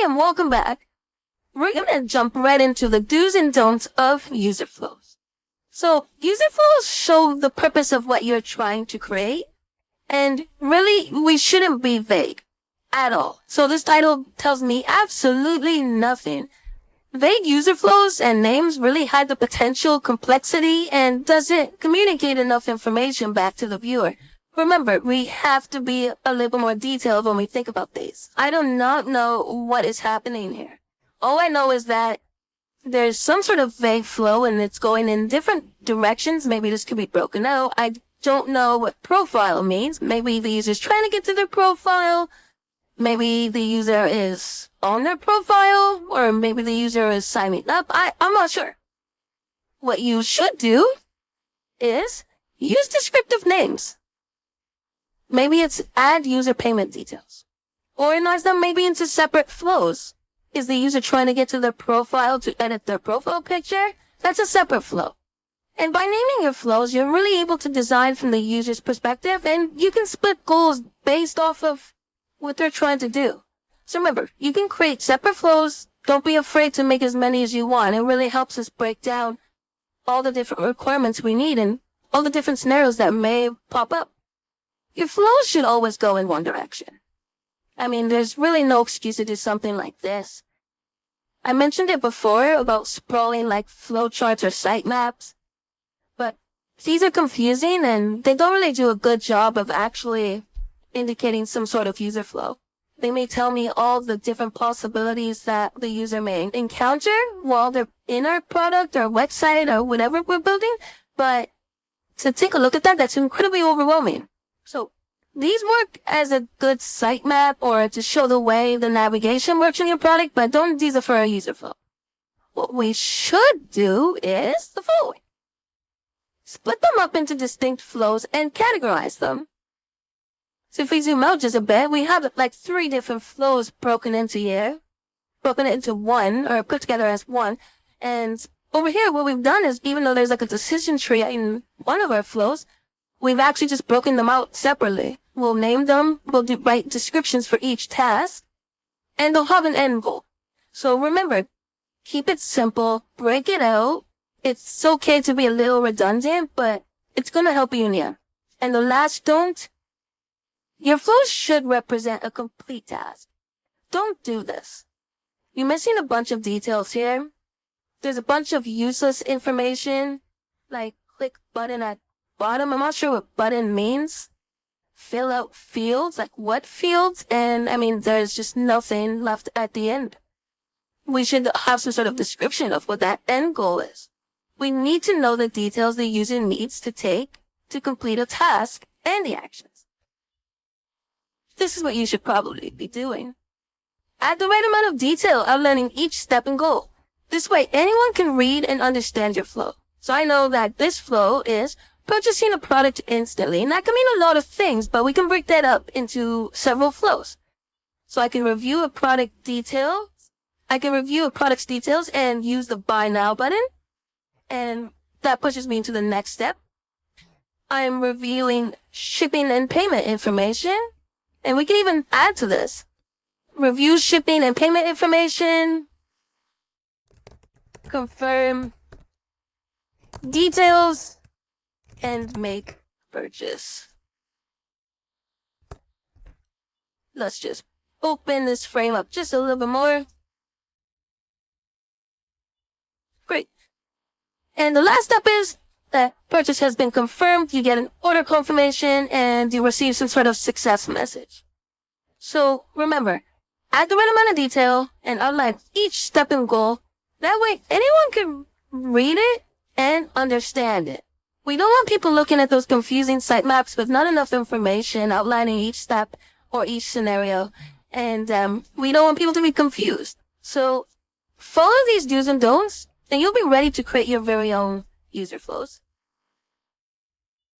Hey, and welcome back. We're gonna jump right into the do's and don'ts of user flows. So, user flows show the purpose of what you're trying to create, and really, we shouldn't be vague at all. So this title tells me absolutely nothing. Vague user flows and names really hide the potential complexity and doesn't communicate enough information back to the viewer. Remember, we have to be a little more detailed when we think about these. I do not know what is happening here. All I know is that there's some sort of vague flow and it's going in different directions. Maybe this could be broken out. I don't know what profile means. Maybe the user's trying to get to their profile. Maybe the user is on their profile, or maybe the user is signing up. I'm not sure. What you should do is use descriptive names. Maybe it's add user payment details. Organize them maybe into separate flows. Is the user trying to get to their profile to edit their profile picture? That's a separate flow. And by naming your flows, you're really able to design from the user's perspective, and you can split goals based off of what they're trying to do. So remember, you can create separate flows. Don't be afraid to make as many as you want. It really helps us break down all the different requirements we need and all the different scenarios that may pop up. Your flows should always go in one direction. I mean, there's really no excuse to do something like this. I mentioned it before about sprawling like flowcharts or sitemaps, but these are confusing and they don't really do a good job of actually indicating some sort of user flow. They may tell me all the different possibilities that the user may encounter while they're in our product or website or whatever we're building, but to take a look at that, that's incredibly overwhelming. So these work as a good sitemap or to show the way the navigation works in your product, but don't use it for a user flow. What we should do is the following. Split them up into distinct flows and categorize them. So if we zoom out just a bit, we have like 3 different flows broken into one, or put together as one. And over here, what we've done is, even though there's like a decision tree in one of our flows, we've actually just broken them out separately. We'll name them, we'll write descriptions for each task, and they'll have an end goal. So remember, keep it simple, break it out. It's okay to be a little redundant, but it's gonna help you in the end. And the last don't, your flows should represent a complete task. Don't do this. You're missing a bunch of details here. There's a bunch of useless information, like click button at bottom. I'm not sure what button means. Fill out fields, like what fields? And I mean, there's just nothing left at the end. We should have some sort of description of what that end goal is. We need to know the details the user needs to take to complete a task and the actions. This is what you should probably be doing. Add the right amount of detail outlining each step and goal. This way, anyone can read and understand your flow. So I know that this flow is purchasing a product instantly, and that can mean a lot of things, but we can break that up into several flows. So I can review a product's details and use the buy now button, and that pushes me into the next step. I'm reviewing shipping and payment information, and we can even add to this. Review shipping and payment information, confirm details, and make purchase. Let's just open this frame up just a little bit more. Great. And the last step is that purchase has been confirmed. You get an order confirmation and you receive some sort of success message. So remember, add the right amount of detail and outline each step and goal. That way anyone can read it and understand it. We don't want people looking at those confusing sitemaps with not enough information outlining each step or each scenario. And we don't want people to be confused. So follow these do's and don'ts, and you'll be ready to create your very own user flows.